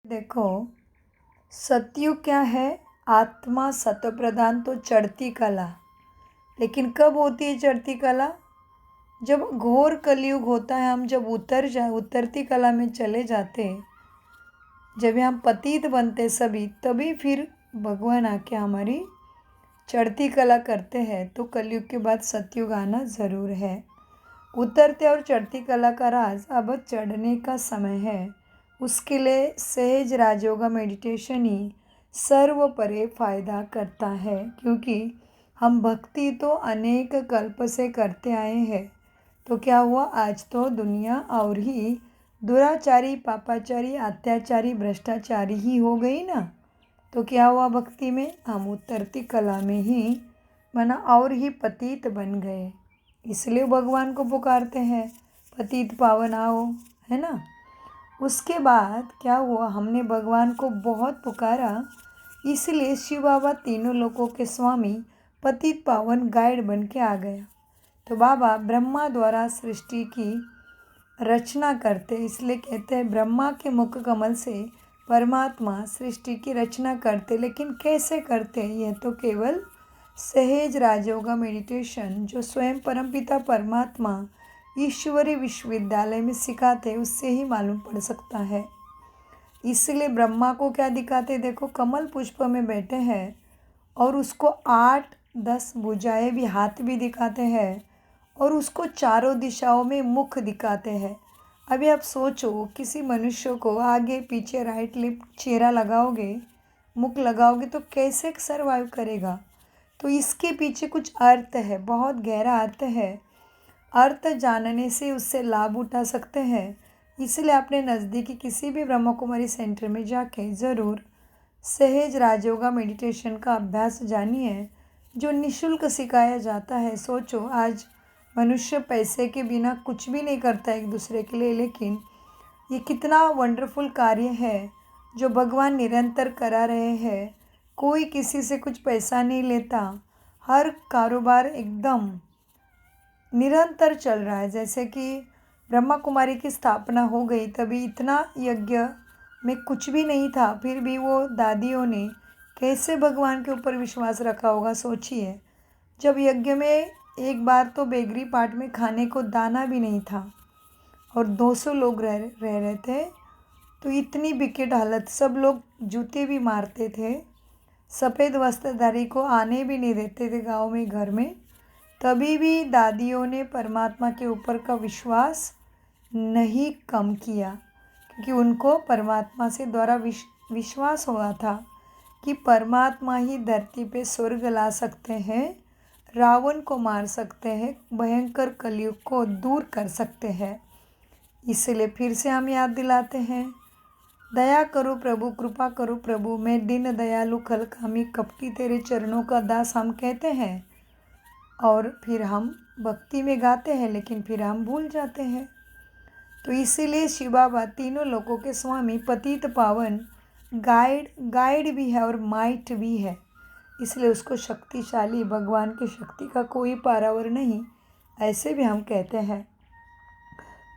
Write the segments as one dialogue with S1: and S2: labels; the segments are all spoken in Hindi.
S1: देखो, सतयुग क्या है? आत्मा सत्व प्रधान तो चढ़ती कला। लेकिन कब होती है चढ़ती कला? जब घोर कलयुग होता है, हम जब उतरती कला में चले जाते, जब हम पतित बनते सभी, तभी फिर भगवान आके हमारी चढ़ती कला करते हैं। तो कलयुग के बाद सतयुग आना ज़रूर है। उतरते और चढ़ती कला का राज अब चढ़ने का समय है। उसके लिए सहज राजयोगा मेडिटेशन ही सर्वोपरि फायदा करता है, क्योंकि हम भक्ति तो अनेक कल्प से करते आए हैं। तो क्या हुआ, आज तो दुनिया और ही दुराचारी, पापाचारी, अत्याचारी, भ्रष्टाचारी ही हो गई ना। तो क्या हुआ, भक्ति में हम उतरती कला में ही बना और ही पतित बन गए। इसलिए भगवान को पुकारते हैं, पतित पावन आओ, है ना। उसके बाद क्या हुआ, हमने भगवान को बहुत पुकारा, इसलिए शिव बाबा तीनों लोकों के स्वामी पतित पावन गाइड बन के आ गया। तो बाबा ब्रह्मा द्वारा सृष्टि की रचना करते, इसलिए कहते हैं ब्रह्मा के मुख कमल से परमात्मा सृष्टि की रचना करते। लेकिन कैसे करते? यह तो केवल सहज राजयोगा मेडिटेशन जो स्वयं परमपिता परमात्मा ईश्वरी विश्वविद्यालय में सिखाते, उससे ही मालूम पड़ सकता है। इसलिए ब्रह्मा को क्या दिखाते? देखो, कमल पुष्प में बैठे हैं और उसको 8-10 भुजाएं भी, हाथ भी दिखाते हैं और उसको चारों दिशाओं में मुख दिखाते हैं। अभी आप सोचो, किसी मनुष्य को आगे पीछे राइट लेफ्ट चेहरा लगाओगे, मुख लगाओगे, तो कैसे सर्वाइव करेगा? तो इसके पीछे कुछ अर्थ है, बहुत गहरा अर्थ है। अर्थ जानने से उससे लाभ उठा सकते हैं। इसलिए अपने नज़दीकी किसी भी ब्रह्मा कुमारी सेंटर में जाके ज़रूर सहज राजयोगा मेडिटेशन का अभ्यास जानिए, जो निःशुल्क सिखाया जाता है। सोचो, आज मनुष्य पैसे के बिना कुछ भी नहीं करता एक दूसरे के लिए, लेकिन ये कितना वंडरफुल कार्य है जो भगवान निरंतर करा रहे हैं। कोई किसी से कुछ पैसा नहीं लेता, हर कारोबार एकदम निरंतर चल रहा है। जैसे कि ब्रह्मा कुमारी की स्थापना हो गई, तभी इतना यज्ञ में कुछ भी नहीं था, फिर भी वो दादियों ने कैसे भगवान के ऊपर विश्वास रखा होगा, सोचिए। जब यज्ञ में एक बार तो बेगरी पार्ट में खाने को दाना भी नहीं था और 200 लोग रह रहे थे, तो इतनी विकट हालत, सब लोग जूते भी मारते थे, सफ़ेद वस्त्रधारी को आने भी नहीं देते थे गाँव में, घर में। तभी भी दादियों ने परमात्मा के ऊपर का विश्वास नहीं कम किया, क्योंकि उनको परमात्मा से द्वारा विश्वास हुआ था कि परमात्मा ही धरती पे स्वर्ग ला सकते हैं, रावण को मार सकते हैं, भयंकर कलयुग को दूर कर सकते हैं। इसलिए फिर से हम याद दिलाते हैं, दया करो प्रभु, कृपा करो प्रभु, मैं दीन दयालु खलकामी कपटी तेरे चरणों का दास, हम कहते हैं। और फिर हम भक्ति में गाते हैं, लेकिन फिर हम भूल जाते हैं। तो इसीलिए शिव बाबा तीनों लोकों के स्वामी पतित पावन गाइड भी है और माइट भी है, इसलिए उसको शक्तिशाली, भगवान की शक्ति का कोई पारावर नहीं, ऐसे भी हम कहते हैं।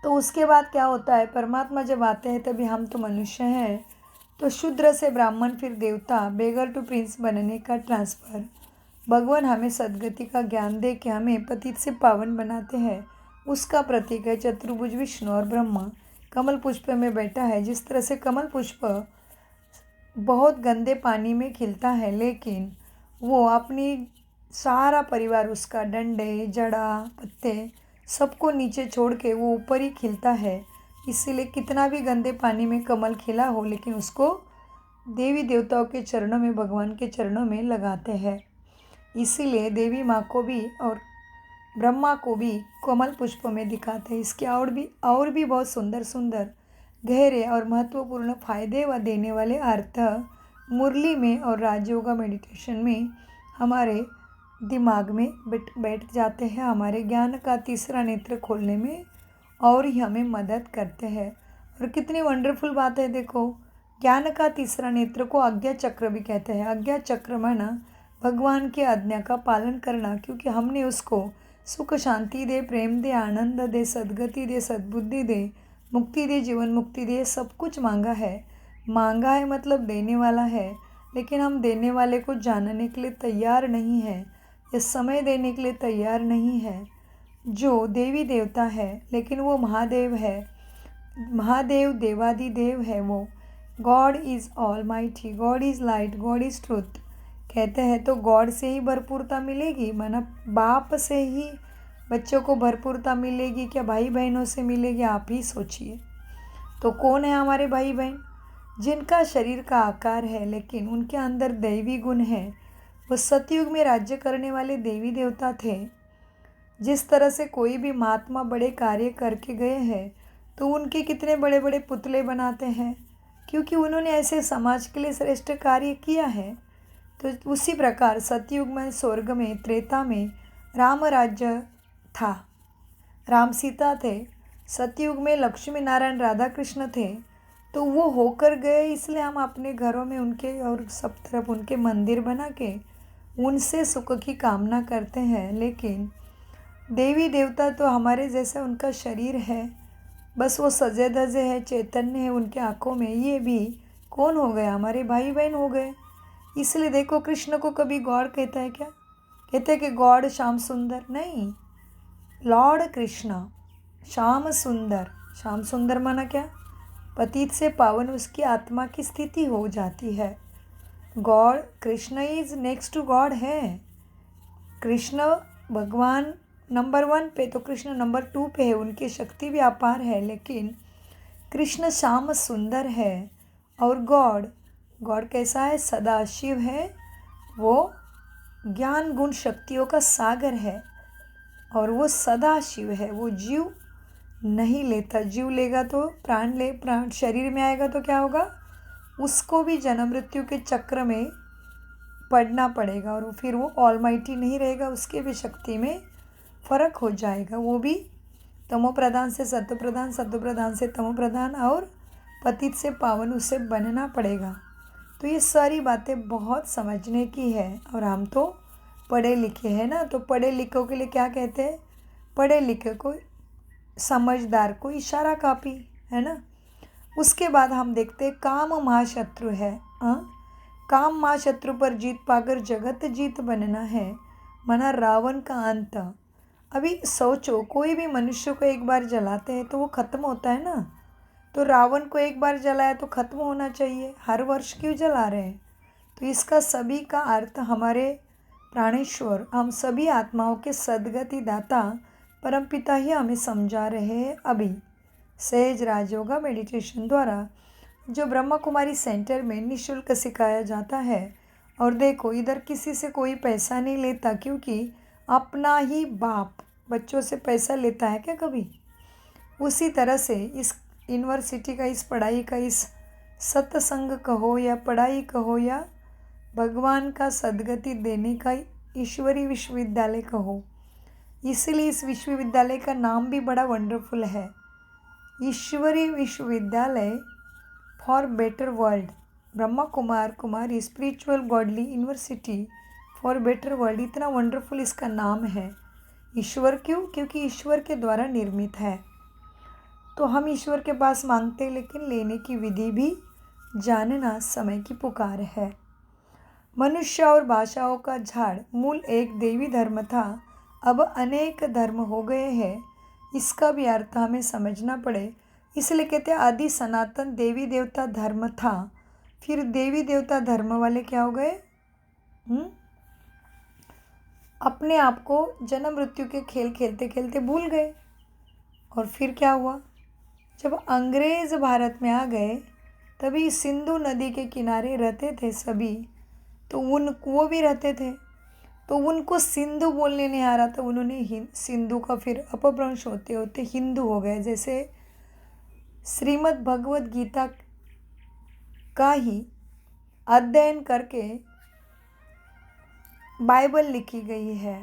S1: तो उसके बाद क्या होता है, परमात्मा जब आते हैं, तभी हम तो मनुष्य हैं, तो शूद्र से ब्राह्मण, फिर देवता, बेगर टू प्रिंस बनने का ट्रांसफ़र। भगवान हमें सद्गति का ज्ञान दे के हमें पतित से पावन बनाते हैं। उसका प्रतीक है चतुर्भुज विष्णु और ब्रह्मा कमल पुष्प में बैठा है। जिस तरह से कमल पुष्प बहुत गंदे पानी में खिलता है, लेकिन वो अपनी सारा परिवार, उसका डंडे, जड़ा, पत्ते सबको नीचे छोड़ के वो ऊपर ही खिलता है। इसीलिए कितना भी गंदे पानी में कमल खिला हो, लेकिन उसको देवी देवताओं के चरणों में, भगवान के चरणों में लगाते हैं। इसीलिए देवी माँ को भी और ब्रह्मा को भी कमल पुष्प में दिखाते हैं। इसके और भी बहुत सुंदर सुंदर, गहरे और महत्वपूर्ण फायदे व देने वाले अर्थ मुरली में और राजयोगा मेडिटेशन में हमारे दिमाग में बैठ जाते हैं। हमारे ज्ञान का तीसरा नेत्र खोलने में और ही हमें मदद करते हैं। और कितनी वंडरफुल बात है, देखो, ज्ञान का तीसरा नेत्र को आज्ञा चक्र भी कहते हैं। आज्ञा चक्र माना भगवान की आज्ञा का पालन करना, क्योंकि हमने उसको सुख शांति दे, प्रेम दे, आनंद दे, सद्गति दे, सद्बुद्धि दे, मुक्ति दे, जीवन मुक्ति दे, सब कुछ मांगा है। मांगा है मतलब देने वाला है, लेकिन हम देने वाले को जानने के लिए तैयार नहीं है या समय देने के लिए तैयार नहीं है। जो देवी देवता है लेकिन वो महादेव है, महादेव देवादिदेव है। वो God is all mighty, God is light, God is truth कहते हैं। तो गॉड से ही भरपूरता मिलेगी, माना बाप से ही बच्चों को भरपूरता मिलेगी क्या भाई बहनों से मिलेगी? आप ही सोचिए। तो कौन है हमारे भाई बहन? जिनका शरीर का आकार है लेकिन उनके अंदर दैवी गुण है। वो सतयुग में राज्य करने वाले देवी देवता थे। जिस तरह से कोई भी महात्मा बड़े कार्य करके गए हैं तो उनके कितने बड़े बड़े पुतले बनाते हैं, क्योंकि उन्होंने ऐसे समाज के लिए श्रेष्ठ कार्य किया है। तो उसी प्रकार सतयुग में, स्वर्ग में, त्रेता में राम राज्य था, राम सीता थे। सतयुग में लक्ष्मी नारायण राधा कृष्ण थे। तो वो होकर गए, इसलिए हम अपने घरों में उनके और सब तरफ उनके मंदिर बना के उनसे सुख की कामना करते हैं। लेकिन देवी देवता तो हमारे जैसा उनका शरीर है, बस वो सजे धजे है, चैतन्य है उनके आँखों में। ये भी कौन हो गए? हमारे भाई बहन हो गए। इसलिए देखो, कृष्ण को कभी गॉड कहता है क्या? कहते हैं कि गॉड श्याम सुंदर? नहीं, लॉर्ड कृष्ण श्याम सुंदर। श्याम सुंदर माना क्या? पतित से पावन उसकी आत्मा की स्थिति हो जाती है। God, Krishna is next to god है। कृष्ण भगवान नंबर 1 पे, तो कृष्ण नंबर 2 पे है। उनकी शक्ति भी अपार है, लेकिन कृष्ण श्याम सुंदर है। और गॉड, गॉड कैसा है? सदाशिव है। वो ज्ञान गुण शक्तियों का सागर है और वो सदाशिव है। वो जीव नहीं लेता। जीव लेगा तो प्राण शरीर में आएगा तो क्या होगा? उसको भी जन्म मृत्यु के चक्र में पड़ना पड़ेगा और फिर वो ऑलमाइटी नहीं रहेगा। उसके भी शक्ति में फ़र्क हो जाएगा। वो भी तमो प्रधान से सत्व प्रधान, सत्व प्रधान से तमो प्रधान और पतित से पावन उसे बनना पड़ेगा। तो ये सारी बातें बहुत समझने की है। और हम तो पढ़े लिखे हैं ना, तो पढ़े लिखों के लिए क्या कहते हैं? पढ़े लिखे को, समझदार को इशारा काफ़ी है ना। उसके बाद हम देखते हैं काम महाशत्रु है। काम महाशत्रु पर जीत पाकर जगत जीत बनना है, माना रावण का अंत। अभी सोचो, कोई भी मनुष्य को एक बार जलाते हैं तो वो ख़त्म होता है ना। तो रावण को एक बार जलाया तो ख़त्म होना चाहिए, हर वर्ष क्यों जला रहे हैं? तो इसका सभी का अर्थ हमारे प्राणेश्वर, हम सभी आत्माओं के सद्गति दाता परमपिता ही हमें समझा रहे हैं। अभी सहज राजयोगा मेडिटेशन द्वारा जो ब्रह्मा कुमारी सेंटर में निःशुल्क सिखाया जाता है। और देखो, इधर किसी से कोई पैसा नहीं लेता, क्योंकि अपना ही बाप बच्चों से पैसा लेता है क्या कभी? उसी तरह से इस यूनिवर्सिटी का, इस पढ़ाई का, इस सत्संग कहो या पढ़ाई कहो या भगवान का सद्गति देने का ईश्वरी विश्वविद्यालय कहो, इसलिए इस विश्वविद्यालय का नाम भी बड़ा वंडरफुल है, ईश्वरी विश्वविद्यालय for better world. Brahma Kumari spiritual godly university for better world, इतना वंडरफुल इसका नाम है। ईश्वर क्यों? क्योंकि ईश्वर के द्वारा निर्मित है। तो हम ईश्वर के पास मांगते, लेकिन लेने की विधि भी जानना समय की पुकार है। मनुष्य और भाषाओं का झाड़ मूल एक देवी धर्म था, अब अनेक धर्म हो गए हैं। इसका भी अर्थ हमें समझना पड़े। इसलिए कहते हैं आदि सनातन देवी देवता धर्म था, फिर देवी देवता धर्म वाले क्या हो गए? अपने आप को जन्म मृत्यु के खेल खेलते खेलते भूल गए। और फिर क्या हुआ? जब अंग्रेज़ भारत में आ गए, तभी सिंधु नदी के किनारे रहते थे सभी, तो वो भी रहते थे, तो उनको सिंधु बोलने नहीं आ रहा था। उन्होंने सिंधु का फिर अपभ्रंश होते होते हिंदू हो गए। जैसे श्रीमद् भगवद गीता का ही अध्ययन करके बाइबल लिखी गई है।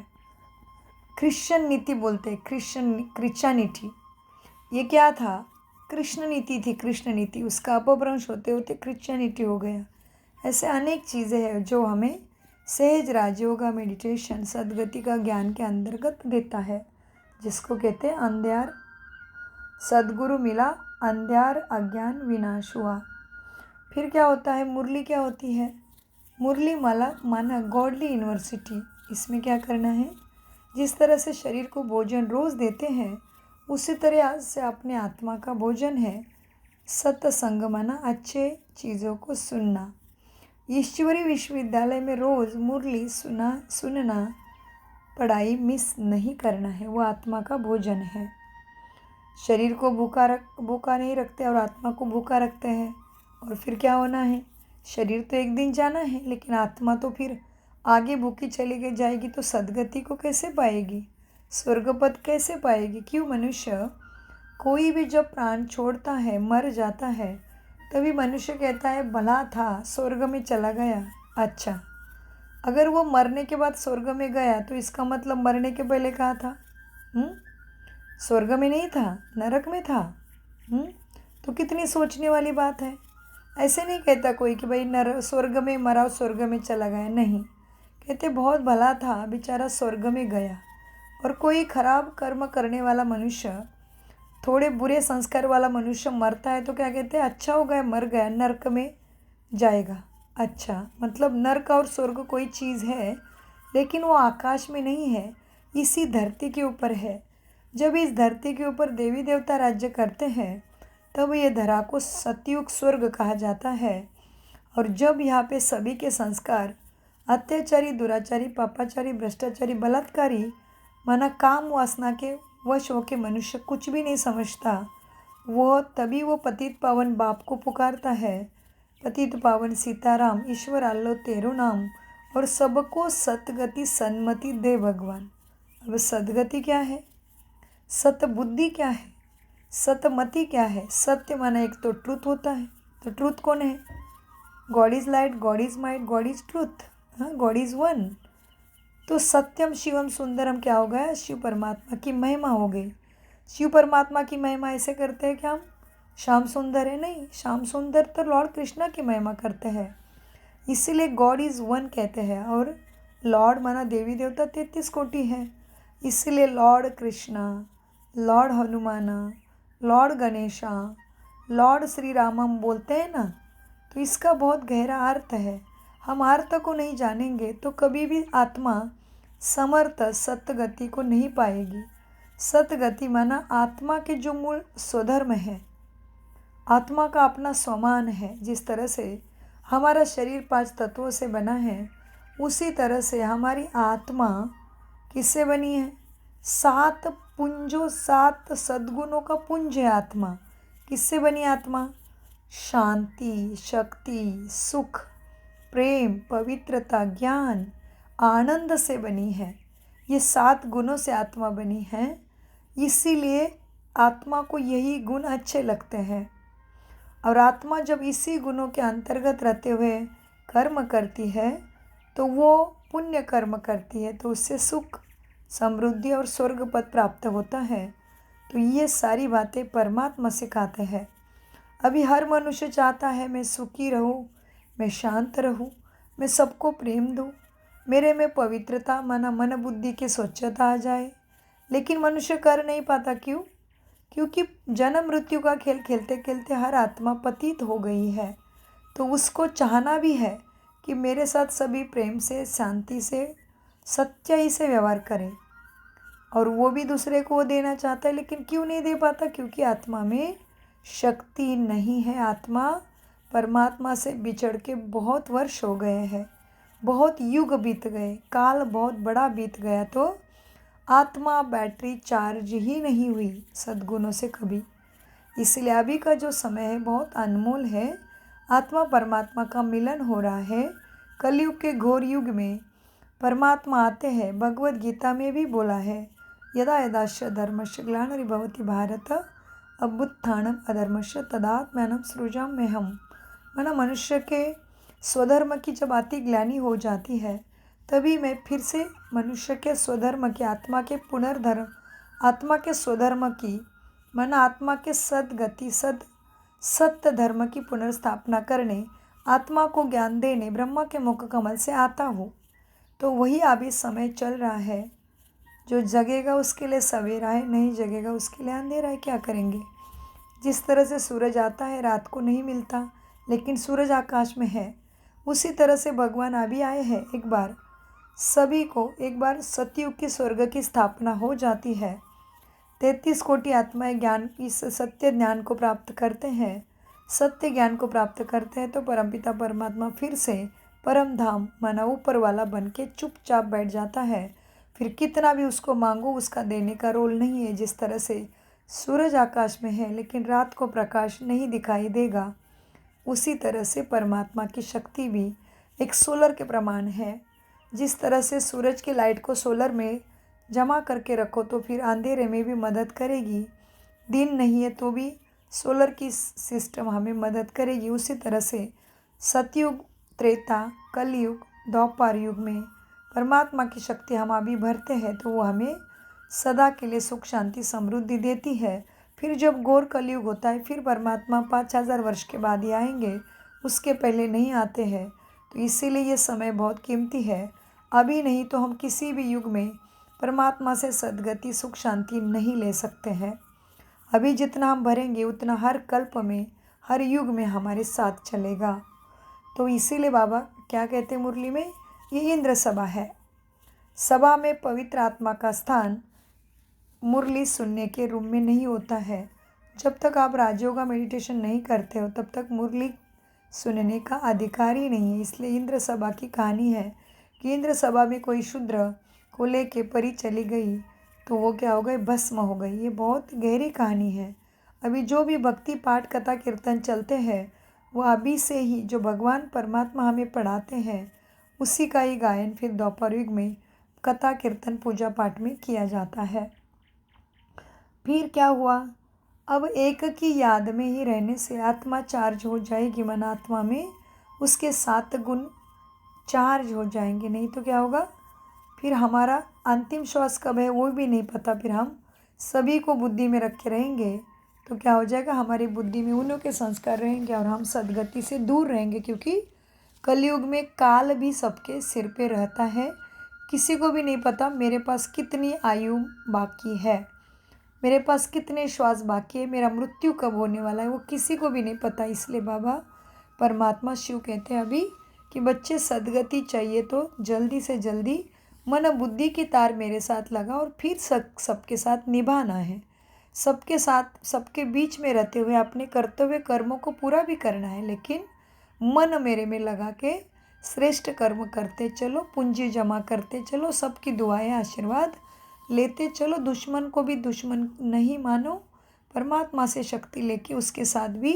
S1: क्रिश्चियन नीति बोलते हैं, क्रिश्चियनिटी। ये क्या था? कृष्ण नीति थी, कृष्ण नीति, उसका अपभ्रंश होते होते क्रिश्चियनिटी हो गया। ऐसे अनेक चीज़ें हैं जो हमें सहज राजयोगा मेडिटेशन सद्गति का ज्ञान के अंतर्गत देता है, जिसको कहते हैं अंधयार सद्गुरु मिला, अंधयार अज्ञान विनाश हुआ। फिर क्या होता है, मुरली क्या होती है, मुरली माला माना गॉडली यूनिवर्सिटी। इसमें क्या करना है, जिस तरह से शरीर को भोजन रोज़ देते हैं उसी तरह आज से अपने आत्मा का भोजन है सत्संग, माना अच्छे चीज़ों को सुनना। ईश्वरी विश्वविद्यालय में रोज़ मुरली सुनना, पढ़ाई मिस नहीं करना है, वो आत्मा का भोजन है। शरीर को भूखा नहीं रखते और आत्मा को भूखा रखते हैं, और फिर क्या होना है, शरीर तो एक दिन जाना है लेकिन आत्मा तो फिर आगे भूखी चली जाएगी, तो सदगति को कैसे पाएगी, स्वर्गपद कैसे पाएगी। क्यों, मनुष्य कोई भी जब प्राण छोड़ता है, मर जाता है, तभी मनुष्य कहता है भला था, स्वर्ग में चला गया। अच्छा, अगर वो मरने के बाद स्वर्ग में गया तो इसका मतलब मरने के पहले कहाँ था? स्वर्ग में नहीं था, नरक में था। तो कितनी सोचने वाली बात है। ऐसे नहीं कहता कोई कि भाई स्वर्ग में मरा, स्वर्ग में चला गया, नहीं कहते बहुत भला था बेचारा, स्वर्ग में गया। और कोई खराब कर्म करने वाला मनुष्य, थोड़े बुरे संस्कार वाला मनुष्य मरता है तो क्या कहते हैं, अच्छा हो गया, मर गया, नरक में जाएगा। अच्छा, मतलब नरक और स्वर्ग कोई चीज़ है, लेकिन वो आकाश में नहीं है, इसी धरती के ऊपर है। जब इस धरती के ऊपर देवी देवता राज्य करते हैं तब ये धरा को सतयुग स्वर्ग कहा जाता है। और जब यहाँ पे सभी के संस्कार अत्याचारी, दुराचारी, पापाचारी, भ्रष्टाचारी, बलात्कारी, माना काम वासना के वश होके मनुष्य कुछ भी नहीं समझता, तभी वो पतित पावन बाप को पुकारता है, पतित पावन सीताराम, ईश्वर आल्लो तेरो नाम, और सबको सतगति सन्मति दे भगवान। अब सदगति क्या है, सतबुद्धि क्या है, सतमति क्या है। सत्य माना एक तो ट्रुथ होता है, तो ट्रुथ कौन है, God is light, God is might, God is truth, God is one. तो सत्यम शिवम सुंदरम क्या हो गया, शिव परमात्मा की महिमा हो गई। शिव परमात्मा की महिमा ऐसे करते हैं कि हम श्याम सुंदर है, नहीं, श्याम सुंदर तो लॉर्ड कृष्णा की महिमा करते हैं, इसीलिए गॉड इज़ वन कहते हैं। और लॉर्ड माना देवी देवता 33 कोटि है, इसीलिए lord Krishna, lord Hanumana, lord Ganesha, lord Shri Ram हम बोलते हैं ना, तो इसका बहुत गहरा अर्थ है। हम अर्थ को नहीं जानेंगे तो कभी भी आत्मा समर्थ सतगति को नहीं पाएगी। सतगति माना आत्मा के जो मूल स्वधर्म है, आत्मा का अपना स्वमान है। जिस तरह से हमारा शरीर 5 तत्वों से बना है, उसी तरह से हमारी आत्मा किससे बनी है, 7 पुंजों, 7 सद्गुणों का पुंज है आत्मा। किससे बनी आत्मा, शांति, शक्ति, सुख, प्रेम, पवित्रता, ज्ञान, आनंद से बनी है। ये 7 गुणों से आत्मा बनी है, इसीलिए आत्मा को यही गुण अच्छे लगते हैं। और आत्मा जब इसी गुणों के अंतर्गत रहते हुए कर्म करती है तो वो पुण्य कर्म करती है, तो उससे सुख, समृद्धि और स्वर्ग पद प्राप्त होता है। तो ये सारी बातें परमात्मा सिखाते हैं। अभी हर मनुष्य चाहता है मैं सुखी रहूं, मैं शांत रहूं, मैं सबको प्रेम दूं, मेरे में पवित्रता माना मन बुद्धि की स्वच्छता आ जाए, लेकिन मनुष्य कर नहीं पाता। क्यों? क्योंकि जन्म मृत्यु का खेल खेलते खेलते हर आत्मा पतित हो गई है। तो उसको चाहना भी है कि मेरे साथ सभी प्रेम से, शांति से, सच्चाई से व्यवहार करें, और वो भी दूसरे को देना चाहता है, लेकिन क्यों नहीं दे पाता, क्योंकि आत्मा में शक्ति नहीं है। आत्मा परमात्मा से बिछड़ के बहुत वर्ष हो गए हैं, बहुत युग बीत गए, काल बहुत बड़ा बीत गया, तो आत्मा बैटरी चार्ज ही नहीं हुई सद्गुणों से कभी। इसलिए अभी का जो समय है बहुत अनमोल है, आत्मा परमात्मा का मिलन हो रहा है। कलयुग के घोर युग में परमात्मा आते हैं। भगवद गीता में भी बोला है, यदा यदाश्च धर्मस्य ग्लानिर्भवति भारत अभ्युत्थानम् अधर्मस्य तदात्मानं सृजाम्यहम्। माना मनुष्य के स्वधर्म की जब अति ग्लानि हो जाती है, तभी मैं फिर से मनुष्य के स्वधर्म की, आत्मा के पुनर्धर्म, आत्मा के स्वधर्म की, माना आत्मा के सद्गति, सत्य धर्म की पुनर्स्थापना करने, आत्मा को ज्ञान देने ब्रह्मा के मुख कमल से आता हूँ। तो वही अभी समय चल रहा है। जो जगेगा उसके लिए सवेरा है, नहीं जगेगा उसके लिए अंधेरा है। क्या करेंगे? जिस तरह से सूरज आता है, रात को नहीं मिलता, लेकिन सूरज आकाश में है। उसी तरह से भगवान अभी आए हैं। एक बार सभी को एक बार सतयुग की स्वर्ग की स्थापना हो जाती है। 33 कोटि आत्माएं ज्ञान इस सत्य ज्ञान को प्राप्त करते हैं। सत्य ज्ञान को प्राप्त करते हैं तो परमपिता परमात्मा फिर से परम धाम माना ऊपर वाला बन के चुपचाप बैठ जाता है। फिर कितना भी उसको मांगो उसका देने का रोल नहीं है। जिस तरह से सूरज आकाश में है लेकिन रात को प्रकाश नहीं दिखाई देगा, उसी तरह से परमात्मा की शक्ति भी एक सोलर के प्रमाण है। जिस तरह से सूरज की लाइट को सोलर में जमा करके रखो तो फिर अंधेरे में भी मदद करेगी। दिन नहीं है तो भी सोलर की सिस्टम हमें मदद करेगी। उसी तरह से सतयुग, त्रेता, कलयुग, द्वापर युग में परमात्मा की शक्ति हम अभी भरते हैं तो वो हमें सदा के लिए सुख शांति समृद्धि देती है। फिर जब घोर कलयुग होता है फिर परमात्मा 5000 वर्ष के बाद ही आएंगे, उसके पहले नहीं आते हैं। तो इसीलिए ये समय बहुत कीमती है। अभी नहीं तो हम किसी भी युग में परमात्मा से सद्गति सुख शांति नहीं ले सकते हैं। अभी जितना हम भरेंगे उतना हर कल्प में हर युग में हमारे साथ चलेगा। तो इसीलिए बाबा क्या कहते हैं मुरली में, ये इंद्र सभा है। सभा में पवित्र आत्मा का स्थान मुरली सुनने के रूम में नहीं होता है। जब तक आप राजयोगा मेडिटेशन नहीं करते हो तब तक मुरली सुनने का अधिकार ही नहीं है। इसलिए इंद्र सभा की कहानी है कि इंद्र सभा में कोई शूद्र को लेके परी चली गई तो वो क्या हो गई, भस्म हो गई। ये बहुत गहरी कहानी है। अभी जो भी भक्ति पाठ कथा कीर्तन चलते हैं वो अभी से ही जो भगवान परमात्मा हमें पढ़ाते हैं उसी का ही गायन फिर द्वापर युग में कथा कीर्तन पूजा पाठ में किया जाता है। फिर क्या हुआ, अब एक की याद में ही रहने से आत्मा चार्ज हो जाएगी। मन आत्मा में उसके 7 गुण चार्ज हो जाएंगे। नहीं तो क्या होगा, फिर हमारा अंतिम श्वास कब है वो भी नहीं पता। फिर हम सभी को बुद्धि में रख के रहेंगे तो क्या हो जाएगा, हमारी बुद्धि में उन्हों के संस्कार रहेंगे और हम सदगति से दूर रहेंगे। क्योंकि कलयुग में काल भी सबके सिर पे रहता है। किसी को भी नहीं पता मेरे पास कितनी आयु बाकी है, मेरे पास कितने श्वास बाकी है, मेरा मृत्यु कब होने वाला है, वो किसी को भी नहीं पता। इसलिए बाबा परमात्मा शिव कहते हैं अभी कि बच्चे सदगति चाहिए तो जल्दी से जल्दी मन बुद्धि की तार मेरे साथ लगा और फिर सबके साथ निभाना है। सबके साथ सबके बीच में रहते हुए अपने कर्तव्य कर्मों को पूरा भी करना है। लेकिन मन मेरे में लगा के श्रेष्ठ कर्म करते चलो, पूंजी जमा करते चलो, सबकी दुआएं आशीर्वाद लेते चलो। दुश्मन को भी दुश्मन नहीं मानो, परमात्मा से शक्ति लेके उसके साथ भी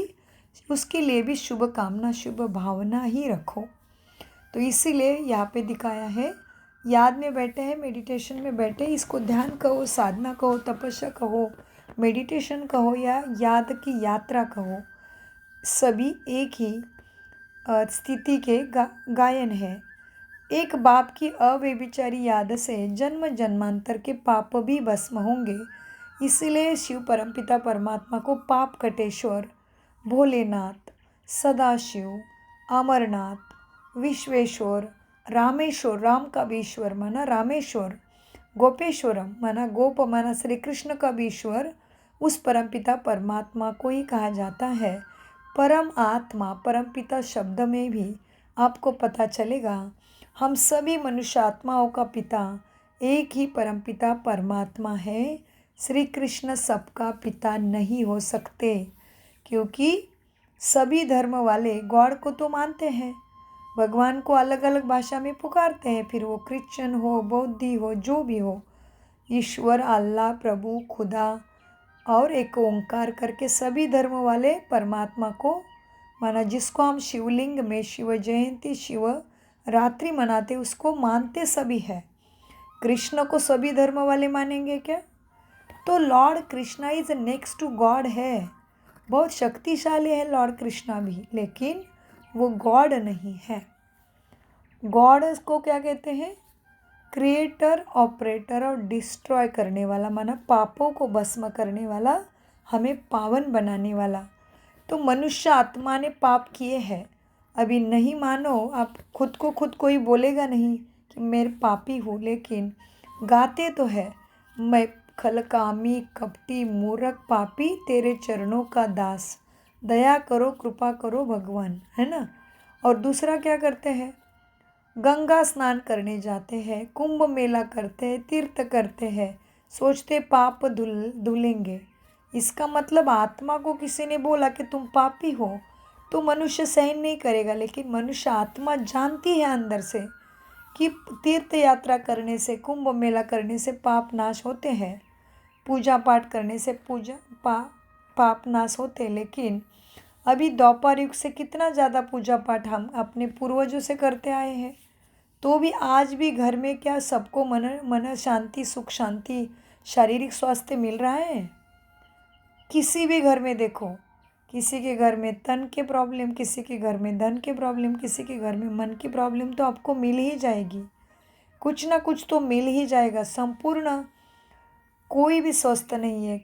S1: उसके लिए भी शुभ कामना शुभ भावना ही रखो। तो इसीलिए यहाँ पे दिखाया है, याद में बैठे हैं, मेडिटेशन में बैठे, इसको ध्यान कहो, साधना कहो, तपस्या कहो, मेडिटेशन कहो या याद की यात्रा कहो, सभी एक ही स्थिति के गायन है। एक बाप की अव्यभिचारी याद से जन्म जन्मांतर के पाप भी भस्म होंगे। इसलिए शिव परमपिता परमात्मा को पाप कटेश्वर, भोलेनाथ, सदाशिव, अमरनाथ, विश्वेश्वर, रामेश्वर, राम का भी ईश्वर माना रामेश्वर, गोपेश्वरम माना गोप माना श्री कृष्ण का भी ईश्वर, उस परमपिता परमात्मा को ही कहा जाता है। परम आत्मा परमपिता शब्द में भी आपको पता चलेगा हम सभी मनुष्य आत्माओं का पिता एक ही परमपिता परमात्मा है। श्री कृष्ण सबका पिता नहीं हो सकते क्योंकि सभी धर्म वाले गॉड को तो मानते हैं, भगवान को अलग अलग भाषा में पुकारते हैं। फिर वो क्रिश्चियन हो, बौद्धि हो, जो भी हो, ईश्वर, अल्लाह, प्रभु, खुदा और एक ओंकार करके सभी धर्म वाले परमात्मा को माना। जिसको हम शिवलिंग में शिव जयंती शिव रात्रि मनाते उसको मानते सभी है। कृष्ण को सभी धर्म वाले मानेंगे क्या? तो lord Krishna is next to god है, बहुत शक्तिशाली है लॉर्ड कृष्णा भी, लेकिन वो गॉड नहीं है। गॉड को क्या कहते हैं? क्रिएटर, ऑपरेटर और डिस्ट्रॉय करने वाला, माना पापों को भस्म करने वाला, हमें पावन बनाने वाला। तो मनुष्य आत्मा ने पाप किए हैं, अभी नहीं मानो, आप खुद को खुद कोई बोलेगा नहीं कि मैं पापी हूँ, लेकिन गाते तो है, मैं खलकामी कपटी मूर्ख पापी तेरे चरणों का दास, दया करो, कृपा करो भगवान, है ना। और दूसरा क्या करते हैं, गंगा स्नान करने जाते हैं, कुंभ मेला करते हैं, तीर्थ करते हैं, सोचते पाप धुलेंगे। इसका मतलब आत्मा को किसी ने बोला कि तुम पापी हो तो मनुष्य सहन नहीं करेगा, लेकिन मनुष्य आत्मा जानती है अंदर से कि तीर्थ यात्रा करने से, कुंभ मेला करने से पाप नाश होते हैं, पूजा पाठ करने से पाप नाश होते। लेकिन अभी द्वापर युग से कितना ज़्यादा पूजा पाठ हम अपने पूर्वजों से करते आए हैं, तो भी आज भी घर में क्या सबको मन शांति, सुख शांति, शारीरिक स्वास्थ्य मिल रहा है? किसी भी घर में देखो, किसी के घर में तन के प्रॉब्लम, किसी के घर में धन के प्रॉब्लम, किसी के घर में मन की प्रॉब्लम तो आपको मिल ही जाएगी, कुछ ना कुछ तो मिल ही जाएगा। संपूर्ण कोई भी स्वस्थ नहीं है,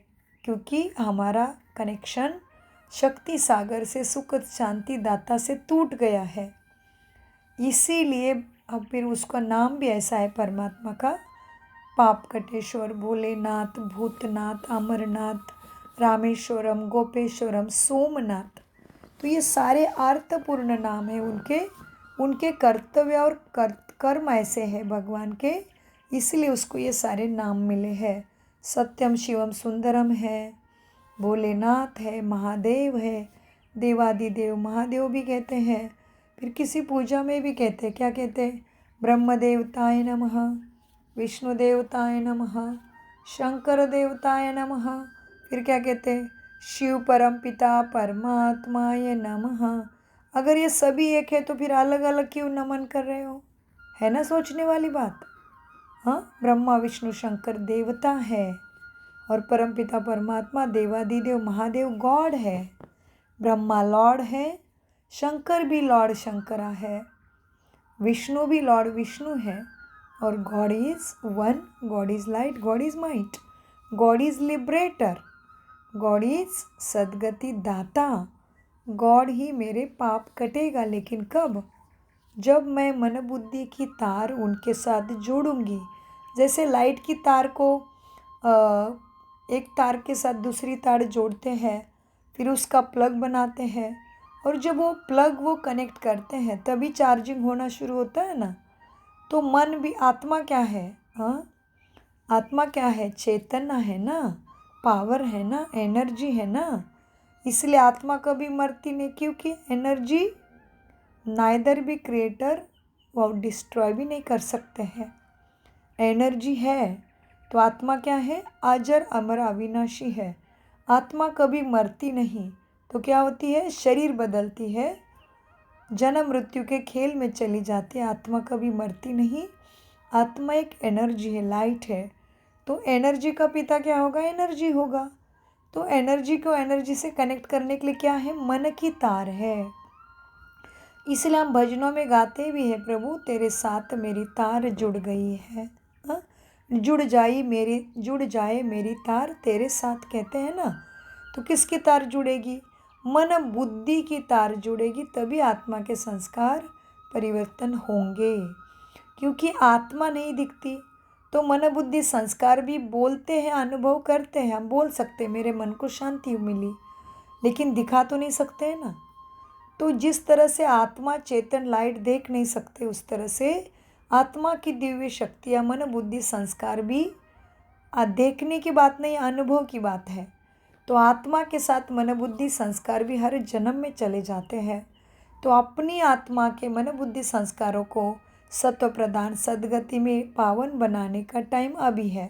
S1: क्योंकि हमारा कनेक्शन शक्ति सागर से, सुख शांति दाता से टूट गया है। इसीलिए अब फिर उसका नाम भी ऐसा है परमात्मा का, पापकटेश्वर, भोलेनाथ, भूतनाथ, अमरनाथ, रामेश्वरम, गोपेश्वरम, सोमनाथ। तो ये सारे अर्थपूर्ण नाम है उनके कर्तव्य और कर्म ऐसे हैं भगवान के, इसलिए उसको ये सारे नाम मिले हैं। सत्यम शिवम सुंदरम है, भोलेनाथ है, महादेव है, देवादिदेव महादेव भी कहते हैं। फिर किसी पूजा में भी कहते हैं, क्या कहते हैं, ब्रह्म देवताय नमः, विष्णु देवताय नमः, शंकर देवताय नमः। फिर क्या कहते हैं, शिव परम पिता परमात्माय नमः। अगर ये सभी एक है तो फिर अलग अलग क्यों नमन कर रहे हो, है ना सोचने वाली बात। हाँ, ब्रह्मा विष्णु शंकर देवता है और परमपिता परमात्मा देवादिदेव महादेव गॉड है। ब्रह्मा लॉर्ड है, शंकर भी लॉर्ड शंकरा है, विष्णु भी लॉर्ड विष्णु है, और God is one, God is light, God is might, God is liberator, गॉड इज़ सदगति दाता। गॉड ही मेरे पाप कटेगा, लेकिन कब, जब मैं मन बुद्धि की तार उनके साथ जोड़ूंगी। जैसे लाइट की तार को एक तार के साथ दूसरी तार जोड़ते हैं, फिर उसका प्लग बनाते हैं, और जब वो प्लग वो कनेक्ट करते हैं तभी चार्जिंग होना शुरू होता है ना। तो मन भी, आत्मा क्या है, हाँ, आत्मा क्या है, चेतना है ना, पावर है ना, एनर्जी है ना। इसलिए आत्मा कभी मरती नहीं, क्योंकि एनर्जी नाइदर भी क्रिएटर और डिस्ट्रॉय भी नहीं कर सकते हैं। एनर्जी है तो आत्मा क्या है, अजर अमर अविनाशी है। आत्मा कभी मरती नहीं, तो क्या होती है, शरीर बदलती है, जन्म मृत्यु के खेल में चली जाती है। आत्मा कभी मरती नहीं, आत्मा एक एनर्जी है, लाइट है। तो एनर्जी का पिता क्या होगा, एनर्जी होगा। तो एनर्जी को एनर्जी से कनेक्ट करने के लिए क्या है, मन की तार है। इसलिए हम भजनों में गाते भी हैं, प्रभु तेरे साथ मेरी तार जुड़ गई है, हाँ? जुड़ जाए मेरी तार तेरे साथ, कहते हैं ना। तो किसकी तार जुड़ेगी, मन बुद्धि की तार जुड़ेगी, तभी आत्मा के संस्कार परिवर्तन होंगे। क्योंकि आत्मा नहीं दिखती, तो मन बुद्धि संस्कार भी बोलते हैं, अनुभव करते हैं। हम बोल सकते हैं मेरे मन को शांति मिली, लेकिन दिखा तो नहीं सकते हैं ना। तो जिस तरह से आत्मा चेतन लाइट देख नहीं सकते, उस तरह से आत्मा की दिव्य शक्तियाँ, मन बुद्धि संस्कार भी देखने की बात नहीं, अनुभव की बात है। तो आत्मा के साथ मन बुद्धि संस्कार भी हर जन्म में चले जाते हैं। तो अपनी आत्मा के मन बुद्धि संस्कारों को सत्व प्रदान सद्गति में पावन बनाने का टाइम अभी है।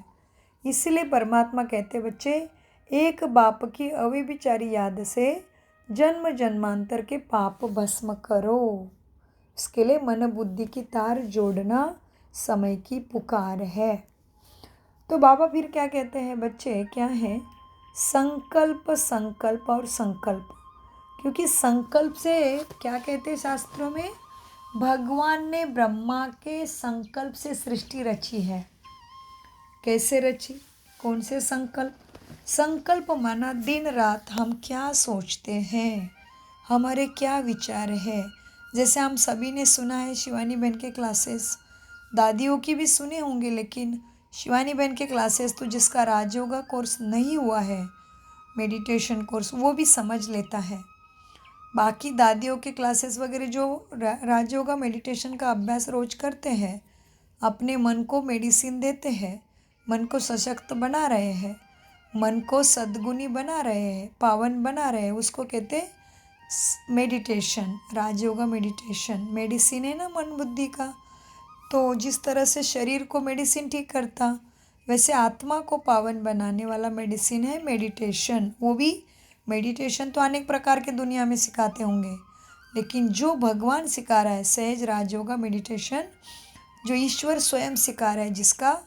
S1: इसलिए परमात्मा कहते, बच्चे एक बाप की अव्यभिचारी याद से जन्म जन्मांतर के पाप भस्म करो। इसके लिए मन बुद्धि की तार जोड़ना समय की पुकार है। तो बाबा फिर क्या कहते हैं, बच्चे क्या है, संकल्प, संकल्प और संकल्प। क्योंकि संकल्प से क्या कहते हैं शास्त्रों में, भगवान ने ब्रह्मा के संकल्प से सृष्टि रची है। कैसे रची, कौन से संकल्प, संकल्प माना दिन रात हम क्या सोचते हैं, हमारे क्या विचार है। जैसे हम सभी ने सुना है शिवानी बहन के क्लासेस, दादियों की भी सुने होंगे, लेकिन शिवानी बहन के क्लासेस तो जिसका राजयोगा कोर्स नहीं हुआ है, मेडिटेशन कोर्स, वो भी समझ लेता है। बाकी दादियों के क्लासेस वगैरह जो राजयोगा मेडिटेशन का अभ्यास रोज करते हैं, अपने मन को मेडिसिन देते हैं, मन को सशक्त बना रहे हैं, मन को सद्गुणी बना रहे हैं, पावन बना रहे हैं, उसको कहते हैं मेडिटेशन। राजयोगा मेडिटेशन मेडिसिन है ना मन बुद्धि का। तो जिस तरह से शरीर को मेडिसिन ठीक करता, वैसे आत्मा को पावन बनाने वाला मेडिसिन है मेडिटेशन। वो भी मेडिटेशन तो अनेक प्रकार के दुनिया में सिखाते होंगे, लेकिन जो भगवान सिखा रहा है सहज राजयोगा मेडिटेशन, जो ईश्वर स्वयं सिखा रहा है, जिसका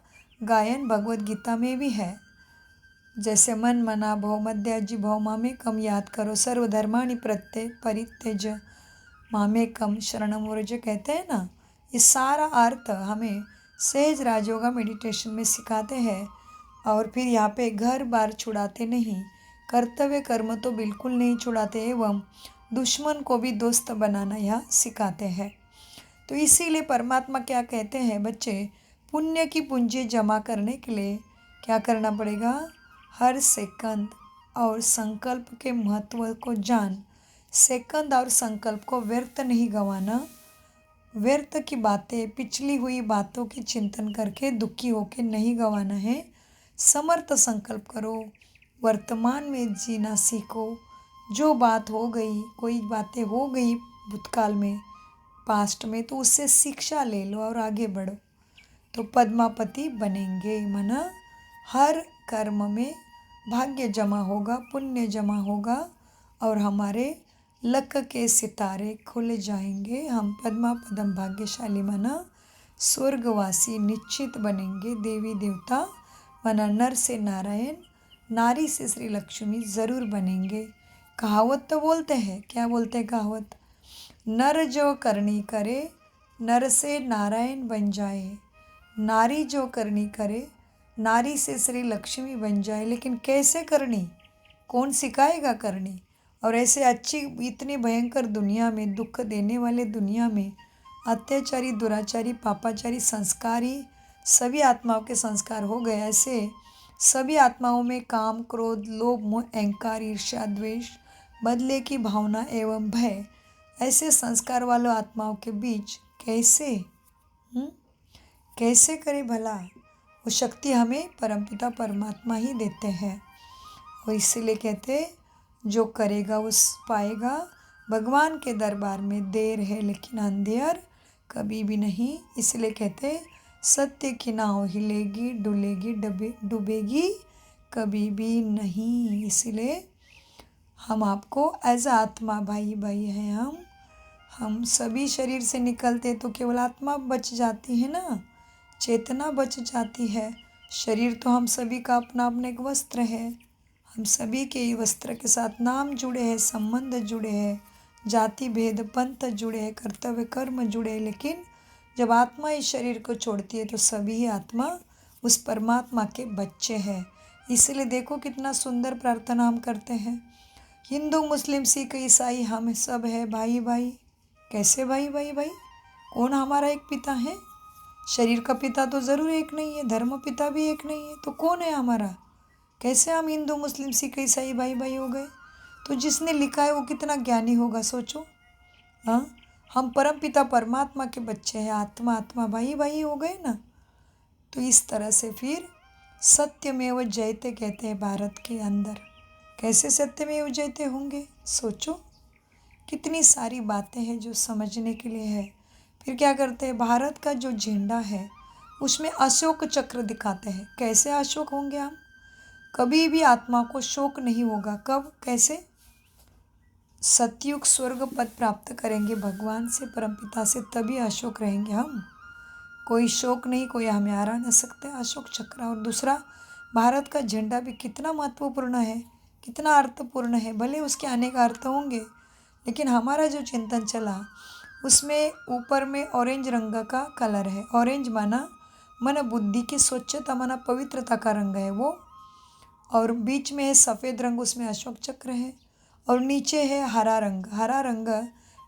S1: गायन भगवत गीता में भी है, जैसे मन मना भव मध्याजी भव मामेकम, याद करो सर्वधर्माणि प्रत्यय परित्यज मामेकम शरणम व्रज, कहते हैं ना। ये सारा अर्थ हमें सहज राजयोगा मेडिटेशन में सिखाते हैं। और फिर यहाँ पे घर बार छुड़ाते नहीं, कर्तव्य कर्म तो बिल्कुल नहीं छुड़ाते, एवं दुश्मन को भी दोस्त बनाना यहाँ सिखाते हैं। तो इसीलिए परमात्मा क्या कहते हैं, बच्चे पुण्य की पूंजी जमा करने के लिए क्या करना पड़ेगा, हर सेकंद और संकल्प के महत्व को जान, सेकंद और संकल्प को व्यर्थ नहीं गंवाना, व्यर्थ की बातें पिछली हुई बातों की चिंतन करके दुखी होके नहीं गंवाना है। समर्थ संकल्प करो, वर्तमान में जीना सीखो। जो बात हो गई, कोई बातें हो गई भूतकाल में, पास्ट में, तो उससे शिक्षा ले लो और आगे बढ़ो, तो पद्मापति बनेंगे। मना हर कर्म में भाग्य जमा होगा, पुण्य जमा होगा, और हमारे लक के सितारे खुल जाएंगे। हम पद्मा पदम भाग्यशाली मना स्वर्गवासी निश्चित बनेंगे। देवी देवता मना नर से नारायण, नारी से श्री लक्ष्मी ज़रूर बनेंगे। कहावत तो बोलते हैं, क्या बोलते हैं कहावत, नर जो करनी करे नर से नारायण बन जाए, नारी जो करनी करे नारी से श्री लक्ष्मी बन जाए। लेकिन कैसे करनी, कौन सिखाएगा करनी। और ऐसे अच्छी इतनी भयंकर दुनिया में, दुख देने वाले दुनिया में, अत्याचारी दुराचारी पापाचारी संस्कारी सभी आत्माओं के संस्कार हो गए। ऐसे सभी आत्माओं में काम क्रोध लोभ मोह अहंकार ईर्ष्या द्वेष बदले की भावना एवं भय, ऐसे संस्कार वालों आत्माओं के बीच कैसे करे भला। वो शक्ति हमें परमपिता परमात्मा ही देते हैं। और इसलिए कहते जो करेगा उस पाएगा। भगवान के दरबार में देर है लेकिन अंधेर कभी भी नहीं। इसलिए कहते सत्य की नाव हिलेगी डुलेगी डूबेगी कभी भी नहीं। इसलिए हम आपको एज आत्मा भाई हैं, हम सभी शरीर से निकलते तो केवल आत्मा बच जाती है ना, चेतना बच जाती है। शरीर तो हम सभी का अपना अपना एक वस्त्र है, हम सभी के वस्त्र के साथ नाम जुड़े हैं, संबंध जुड़े हैं, जाति भेद पंथ जुड़े हैं, कर्तव्य कर्म जुड़े हैं। लेकिन जब आत्मा इस शरीर को छोड़ती है तो सभी आत्मा उस परमात्मा के बच्चे हैं। इसलिए देखो कितना सुंदर प्रार्थना हम करते हैं, हिंदू मुस्लिम सिख ईसाई हम सब है भाई भाई। कैसे भाई भाई भाई, कौन हमारा एक पिता है। शरीर का पिता तो ज़रूर एक नहीं है, धर्म पिता भी एक नहीं है, तो कौन है हमारा। कैसे हम हिंदू मुस्लिम सिख ईसाई भाई भाई हो गए। तो जिसने लिखा है वो कितना ज्ञानी होगा, सोचो। हाँ, हम परम पिता परमात्मा के बच्चे हैं, आत्मा आत्मा भाई भाई हो गए ना। तो इस तरह से फिर सत्यमेव जयते कहते हैं भारत के अंदर। कैसे सत्यमेव जयते होंगे, सोचो। कितनी सारी बातें हैं जो समझने के लिए है। फिर क्या करते हैं, भारत का जो झंडा है उसमें अशोक चक्र दिखाते हैं। कैसे अशोक होंगे हम, कभी भी आत्मा को शोक नहीं होगा। कब, कैसे, सतयुग स्वर्ग पद प्राप्त करेंगे भगवान से परमपिता से, तभी अशोक रहेंगे हम। कोई शोक नहीं, कोई हमें हरा न सकते, अशोक चक्र। और दूसरा, भारत का झंडा भी कितना महत्वपूर्ण है, कितना अर्थपूर्ण है। भले उसके अनेक अर्थ होंगे, लेकिन हमारा जो चिंतन चला उसमें ऊपर में ऑरेंज रंग का कलर है। ऑरेंज माना मन बुद्धि की स्वच्छता, माना पवित्रता का रंग है वो। और बीच में है सफ़ेद रंग, उसमें अशोक चक्र है। और नीचे है हरा रंग, हरा रंग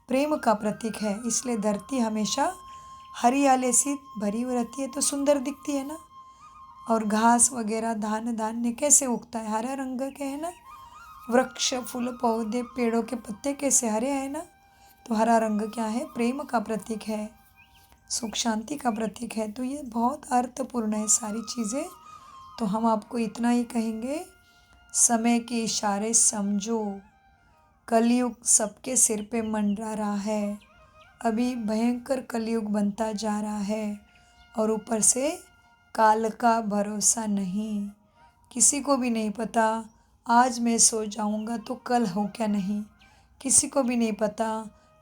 S1: प्रेम का प्रतीक है। इसलिए धरती हमेशा हरियाली सी भरी हुई रहती है, तो सुंदर दिखती है ना। और घास वगैरह धान्य कैसे उगता है, हरा रंग के है ना। वृक्ष, फूल, पौधे, पेड़ों के पत्ते कैसे हरे हैं ना, तो हरा रंग क्या है, प्रेम का प्रतीक है, सुख शांति का प्रतीक है। तो ये बहुत अर्थपूर्ण है सारी चीज़ें। तो हम आपको इतना ही कहेंगे, समय के इशारे समझो, कलयुग सबके सिर पे मंडरा रहा है। अभी भयंकर कलयुग बनता जा रहा है और ऊपर से काल का भरोसा नहीं, किसी को भी नहीं पता आज मैं सो जाऊंगा तो कल हो क्या नहीं, किसी को भी नहीं पता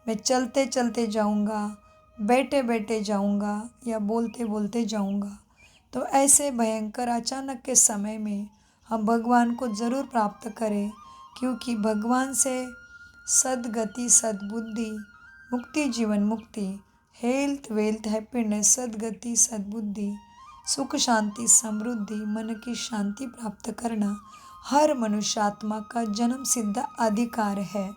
S1: मैं चलते चलते जाऊंगा, बैठे बैठे जाऊंगा या बोलते बोलते जाऊंगा। तो ऐसे भयंकर अचानक के समय में हम भगवान को ज़रूर प्राप्त करें, क्योंकि भगवान से सद्गति, सद्बुद्धि, मुक्ति, जीवन मुक्ति, हेल्थ, वेल्थ, हैप्पीनेस, सद्गति, सद्बुद्धि, सुख शांति, समृद्धि, मन की शांति प्राप्त करना हर मनुष्य आत्मा का जन्म सिद्ध अधिकार है।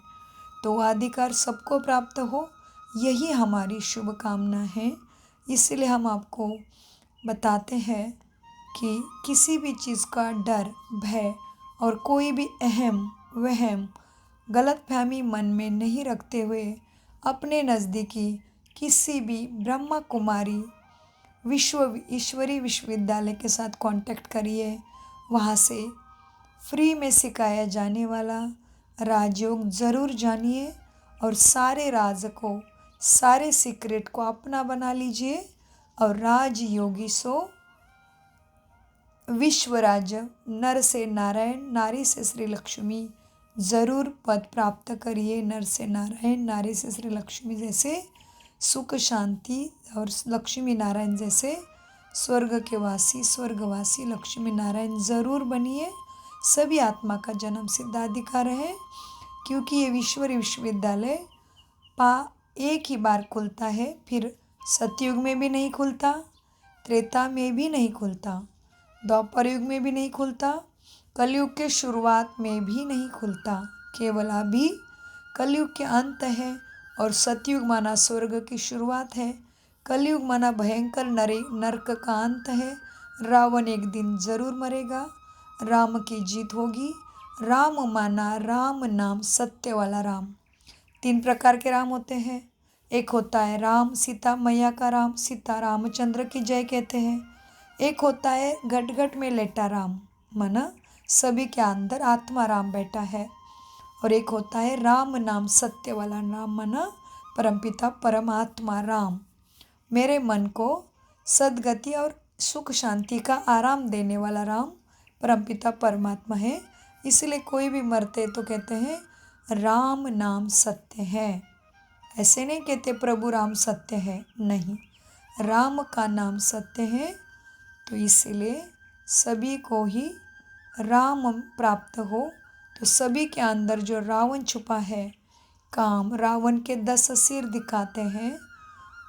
S1: तो वह अधिकार सबको प्राप्त हो, यही हमारी शुभकामना है। इसलिए हम आपको बताते हैं कि किसी भी चीज़ का डर, भय और कोई भी अहम वहम, गलतफहमी मन में नहीं रखते हुए अपने नज़दीकी किसी भी ब्रह्मा कुमारी ईश्वरी विश्वविद्यालय के साथ कांटेक्ट करिए। वहाँ से फ्री में सिखाया जाने वाला राजयोग ज़रूर जानिए और सारे राज को, सारे सीक्रेट को अपना बना लीजिए और राजयोगी सो विश्वराज, नर से नारायण, नारी से श्री लक्ष्मी ज़रूर पद प्राप्त करिए। नर से नारायण, नारी से श्री लक्ष्मी जैसे सुख शांति और लक्ष्मी नारायण जैसे स्वर्ग के वासी, स्वर्गवासी लक्ष्मी नारायण ज़रूर बनिए। सभी आत्मा का जन्म सिद्धाधिकार है, क्योंकि ये विश्वविद्यालय एक ही बार खुलता है, फिर सतयुग में भी नहीं खुलता, त्रेता में भी नहीं खुलता, द्वापर युग में भी नहीं खुलता, कलयुग के शुरुआत में भी नहीं खुलता, केवल अभी कलयुग के अंत है। और सतयुग माना स्वर्ग की शुरुआत है, कलयुग माना भयंकर नरक का अंत है। रावण एक दिन ज़रूर मरेगा, राम की जीत होगी। राम माना राम नाम, सत्य वाला राम। 3 प्रकार के राम होते हैं। एक होता है राम सीता मैया का राम, सीता रामचंद्र की जय कहते हैं। एक होता है घट घट में लेटा राम, माना सभी के अंदर आत्मा राम बैठा है। और एक होता है राम नाम, सत्य वाला राम, माना परमपिता परमात्मा राम। मेरे मन को सद्गति और सुख शांति का आराम देने वाला राम परमपिता परमात्मा है। इसलिए कोई भी मरते तो कहते हैं राम नाम सत्य है। ऐसे नहीं कहते प्रभु राम सत्य है, नहीं, राम का नाम सत्य है। तो इसलिए सभी को ही राम प्राप्त हो। तो सभी के अंदर जो रावण छुपा है, काम, रावण के 10 सिर दिखाते हैं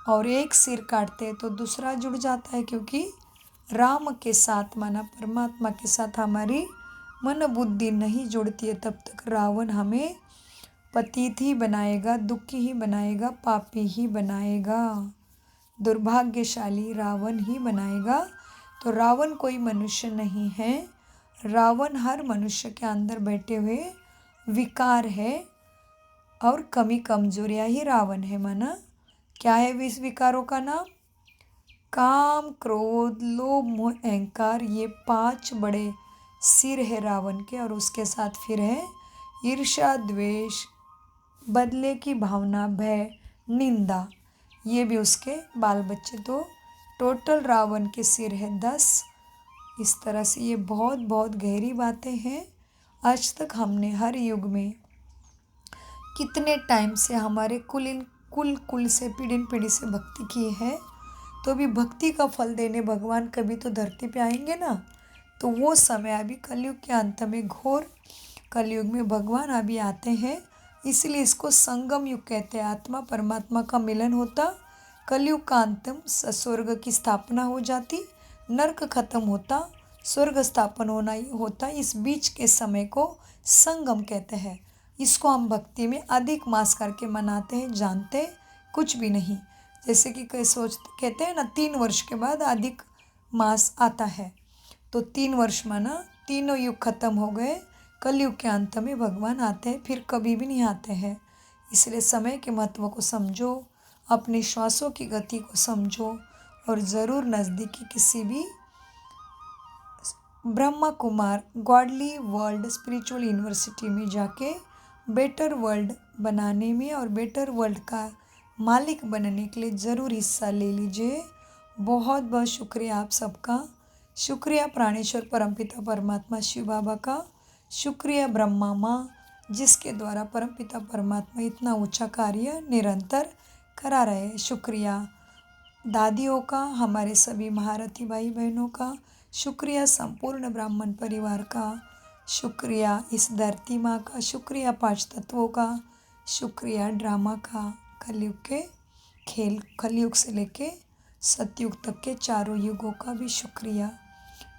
S1: और एक सिर काटते तो दूसरा जुड़ जाता है, क्योंकि राम के साथ माना परमात्मा के साथ हमारी मन बुद्धि नहीं जुड़ती है, तब तक रावण हमें पतित ही बनाएगा, दुखी ही बनाएगा, पापी ही बनाएगा, दुर्भाग्यशाली रावण ही बनाएगा। तो रावण कोई मनुष्य नहीं है, रावण हर मनुष्य के अंदर बैठे हुए विकार है और कमी कमजोरियाँ ही रावण है। माना क्या है इस विकारों का नाम? काम, क्रोध, लोभ, मोह, अहंकार, ये 5 बड़े सिर है रावण के। और उसके साथ फिर है ईर्ष्या, द्वेष, बदले की भावना, भय, निंदा, ये भी उसके बाल बच्चे। तो टोटल रावण के सिर है 10। इस तरह से ये बहुत बहुत गहरी बातें हैं। आज तक हमने हर युग में कितने टाइम से हमारे कुल से पीढ़ी से भक्ति की है, तो भी भक्ति का फल देने भगवान कभी तो धरती पे आएंगे ना। तो वो समय अभी कलयुग के अंत में, घोर कलयुग में भगवान अभी आते हैं। इसलिए इसको संगम युग कहते हैं। आत्मा परमात्मा का मिलन होता, कलयुग का अंतम, स्वर्ग की स्थापना हो जाती, नरक खत्म होता, स्वर्ग स्थापन होता। इस बीच के समय को संगम कहते हैं। इसको हम भक्ति में अधिक मास करके मनाते हैं, जानते कुछ भी नहीं। जैसे कि कहते हैं ना 3 वर्ष के बाद अधिक मास आता है। तो 3 वर्ष माना तीनों युग खत्म हो गए, कलयुग के अंत में भगवान आते हैं, फिर कभी भी नहीं आते हैं। इसलिए समय के महत्व को समझो, अपने श्वासों की गति को समझो और ज़रूर नज़दीकी किसी भी Brahma Kumar godly world spiritual university में जाके बेटर वर्ल्ड बनाने में और बेटर वर्ल्ड का मालिक बनने के लिए ज़रूर हिस्सा ले लीजिए। बहुत बहुत शुक्रिया आप सबका। शुक्रिया प्राणेश्वर परमपिता परमात्मा शिव बाबा का। शुक्रिया ब्रह्मा माँ, जिसके द्वारा परमपिता परमात्मा इतना ऊंचा कार्य निरंतर करा रहे हैं। शुक्रिया दादियों का, हमारे सभी महारथी भाई बहनों का। शुक्रिया संपूर्ण ब्राह्मण परिवार का। शुक्रिया इस धरती माँ का। शुक्रिया पांच तत्वों का। शुक्रिया ड्रामा का। कलयुग के खेल, कलयुग से लेके सतयुग तक के चारों युगों का भी शुक्रिया।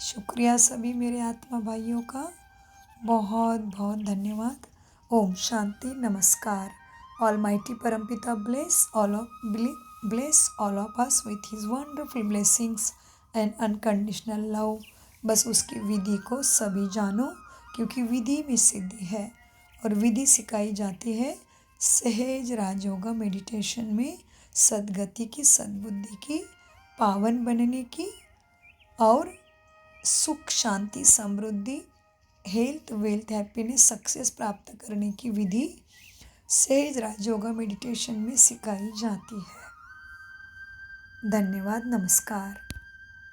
S1: शुक्रिया सभी मेरे आत्मा भाइयों का। बहुत बहुत धन्यवाद। ओम शांति, नमस्कार। ऑलमाइटी परमपिता bless all of us with his wonderful blessings and unconditional love। बस उसकी विधि को सभी जानो, क्योंकि विधि में सिद्धि है और विधि सिखाई जाती है सहज राजयोगा मेडिटेशन में, सद्गति की, सद्बुद्धि की, पावन बनने की और सुख शांति समृद्धि, हेल्थ वेल्थ हैप्पीनेस सक्सेस प्राप्त करने की विधि सहज राजयोगा मेडिटेशन में सिखाई जाती है। धन्यवाद, नमस्कार।